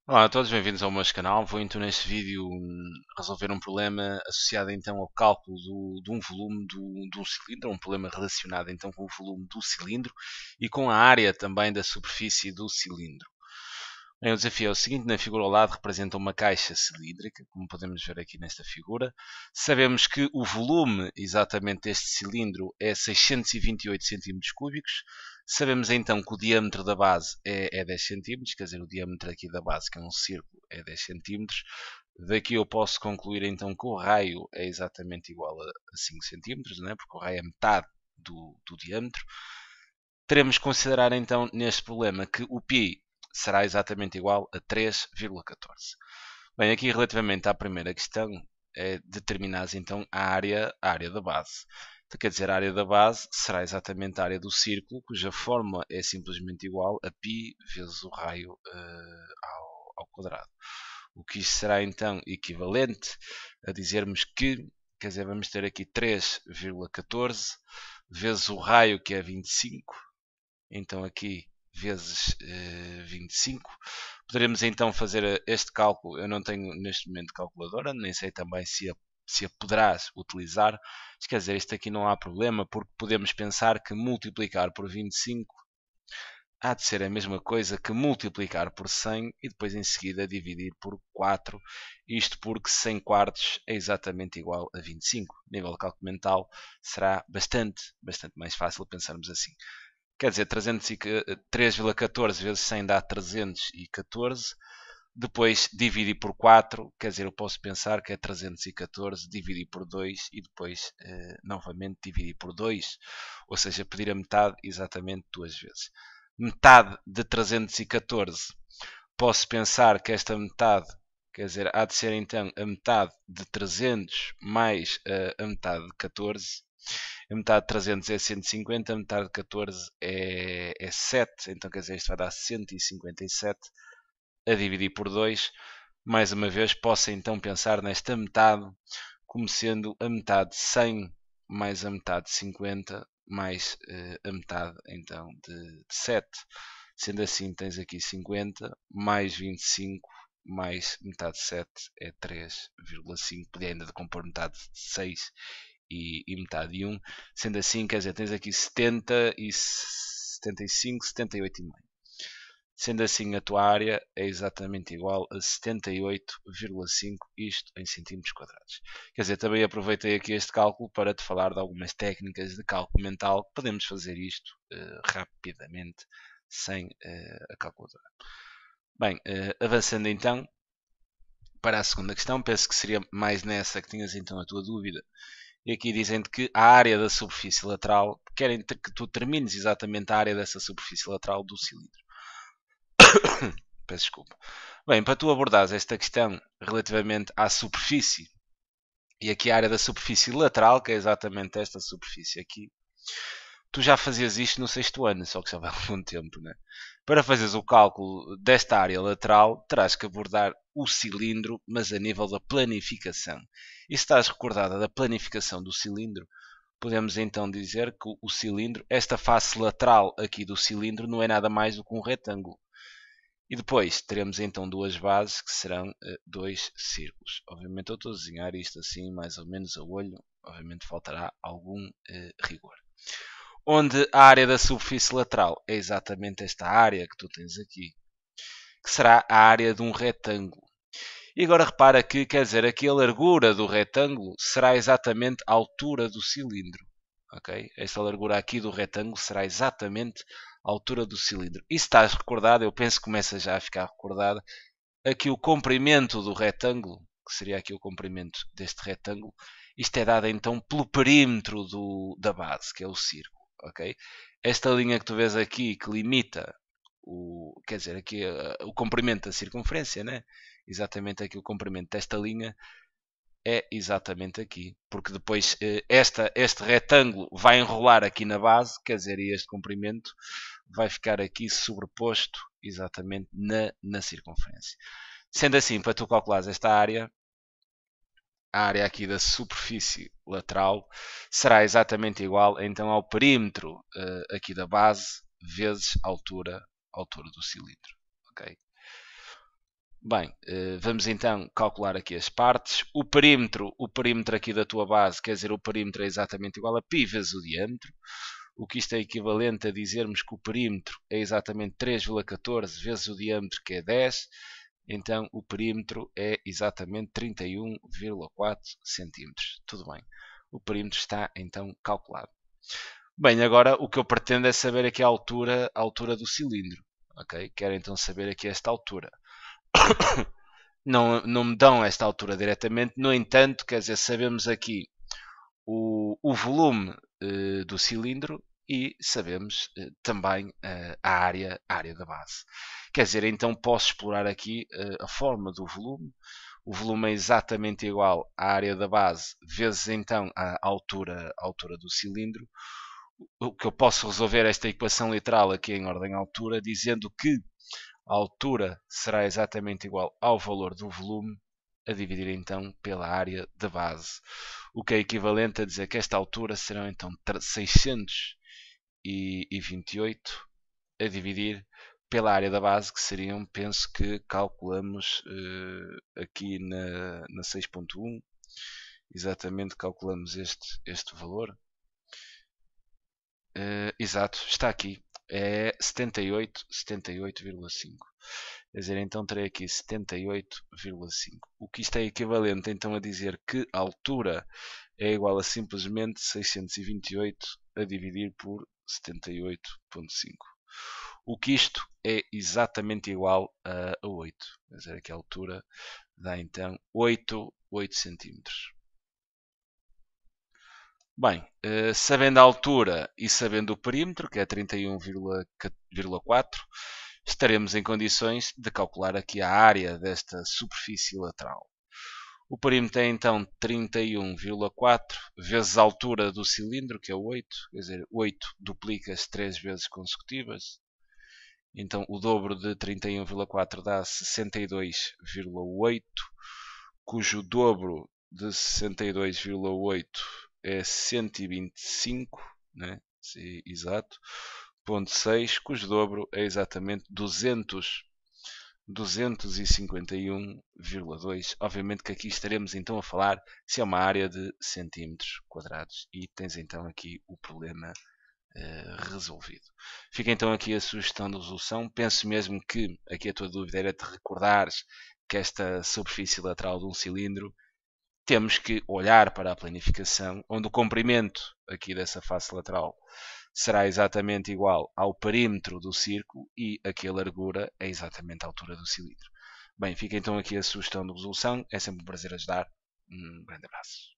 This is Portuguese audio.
Olá a todos, bem-vindos ao meu canal. Vou então neste vídeo resolver um problema associado então ao cálculo de um volume de um cilindro, um problema relacionado então com o volume do cilindro e com a área também da superfície do cilindro. Bem, o desafio é o seguinte: na figura ao lado representa uma caixa cilíndrica, como podemos ver aqui nesta figura. Sabemos que o volume exatamente deste cilindro é 628 cm3. Sabemos então que o diâmetro da base é 10 cm, quer dizer, o diâmetro aqui da base, que é um círculo, é 10 cm. Daqui eu posso concluir então que o raio é exatamente igual a 5 cm, não é? Porque o raio é metade do diâmetro. Teremos que considerar então neste problema que o π será exatamente igual a 3,14. Bem, aqui relativamente à primeira questão, é determinar então a área da base. Então, quer dizer, a área da base será exatamente a área do círculo, cuja fórmula é simplesmente igual a π vezes o raio ao quadrado. O que isto será então equivalente a dizermos que, quer dizer, vamos ter aqui 3,14 vezes o raio, que é 25, então aqui vezes 25. Poderemos então fazer este cálculo. Eu não tenho neste momento calculadora, nem sei também se a poderás utilizar. Mas, quer dizer, isto aqui não há problema, porque podemos pensar que multiplicar por 25 há de ser a mesma coisa que multiplicar por 100 e depois em seguida dividir por 4. Isto porque 100 quartos é exatamente igual a 25. A nível de cálculo mental será bastante mais fácil pensarmos assim. Quer dizer, 3,14 vezes 100 dá 314. Depois dividir por 4, quer dizer, eu posso pensar que é 314 dividir por 2 e depois novamente dividir por 2. Ou seja, pedir a metade exatamente duas vezes. Metade de 314, posso pensar que esta metade, quer dizer, há de ser então a metade de 300 mais a metade de 14. A metade de 300 é 150, a metade de 14 é 7, então quer dizer, isto vai dar 157 a dividir por 2. Mais uma vez, posso então pensar nesta metade como sendo a metade de 100 mais a metade de 50 mais a metade então de 7. Sendo assim, tens aqui 50 mais 25 mais metade de 7 é 3,5. Podia ainda compor metade de 6 e metade de 1. Sendo assim, quer dizer, tens aqui 70 e 75, 78,5. Sendo assim, a tua área é exatamente igual a 78,5, isto em centímetros quadrados. Quer dizer, também aproveitei aqui este cálculo para te falar de algumas técnicas de cálculo mental. Podemos fazer isto rapidamente, sem a calculadora. Bem, avançando então para a segunda questão, penso que seria mais nessa que tinhas então a tua dúvida. E aqui dizem-te que a área da superfície lateral, querem que tu termines exatamente a área dessa superfície lateral do cilindro. Peço desculpa. Bem, para tu abordares esta questão relativamente à superfície, e aqui a área da superfície lateral, que é exatamente esta superfície aqui, tu já fazias isto no sexto ano, só que já vai algum tempo, né? Para fazeres o cálculo desta área lateral, terás que abordar o cilindro, mas a nível da planificação. E se estás recordada da planificação do cilindro, podemos então dizer que o cilindro, esta face lateral aqui do cilindro, não é nada mais do que um retângulo. E depois teremos então duas bases que serão dois círculos. Obviamente eu estou a desenhar isto assim mais ou menos a olho, obviamente faltará algum rigor. Onde a área da superfície lateral é exatamente esta área que tu tens aqui, que será a área de um retângulo. E agora repara que, quer dizer, aqui a largura do retângulo será exatamente a altura do cilindro. Okay? Esta largura aqui do retângulo será exatamente a altura do cilindro. E se estás recordado, eu penso que começa já a ficar recordado, aqui o comprimento do retângulo, que seria aqui o comprimento deste retângulo, isto é dado então pelo perímetro da base, que é o círculo. Okay? Esta linha que tu vês aqui, que limita quer dizer, aqui o comprimento da circunferência, né? Exatamente aqui o comprimento desta linha é exatamente aqui, porque depois este retângulo vai enrolar aqui na base, quer dizer, e este comprimento vai ficar aqui sobreposto exatamente na circunferência. Sendo assim, para tu calculares esta área, a área aqui da superfície lateral será exatamente igual então ao perímetro aqui da base vezes a altura do cilindro. Okay? Bem, vamos então calcular aqui as partes. O perímetro aqui da tua base, quer dizer, o perímetro é exatamente igual a π vezes o diâmetro. O que isto é equivalente a dizermos que o perímetro é exatamente 3,14 vezes o diâmetro, que é 10. Então, o perímetro é exatamente 31,4 centímetros. Tudo bem. O perímetro está, então, calculado. Bem, agora o que eu pretendo é saber aqui a altura do cilindro. Ok? Quero então saber aqui esta altura. Não me dão esta altura diretamente, no entanto, quer dizer, sabemos aqui o volume do cilindro e sabemos também a área da base. Quer dizer, então posso explorar aqui a forma do volume. O volume é exatamente igual à área da base vezes então a altura do cilindro. O que eu posso resolver esta equação literal aqui em ordem altura, dizendo que a altura será exatamente igual ao valor do volume a dividir então pela área da base, o que é equivalente a dizer que esta altura serão então 628 a dividir pela área da base, que seriam, penso que calculamos aqui na 6.1, exatamente calculamos este valor. Exato, está aqui, é 78,5. Quer dizer, então terei aqui 78,5. O que isto é equivalente então a dizer que a altura é igual a simplesmente 628 a dividir por 78,5. O que isto é exatamente igual a 8. Quer dizer, que a altura dá então 8 centímetros. Bem, sabendo a altura e sabendo o perímetro, que é 31,4, estaremos em condições de calcular aqui a área desta superfície lateral. O perímetro é então 31,4 vezes a altura do cilindro, que é 8, quer dizer, 8 duplica-se 3 vezes consecutivas. Então o dobro de 31,4 dá 62,8, cujo dobro de 62,8 é 125, né? Sim, exato, ponto 6, cujo dobro é exatamente 251,2. Obviamente que aqui estaremos então a falar se é uma área de centímetros quadrados e tens então aqui o problema resolvido. Fica então aqui a sugestão de resolução. Penso mesmo que aqui a tua dúvida era te recordares que esta superfície lateral de um cilindro temos que olhar para a planificação, onde o comprimento aqui dessa face lateral será exatamente igual ao perímetro do círculo e aqui a largura é exatamente a altura do cilindro. Bem, fica então aqui a sugestão de resolução. É sempre um prazer ajudar. Um grande abraço.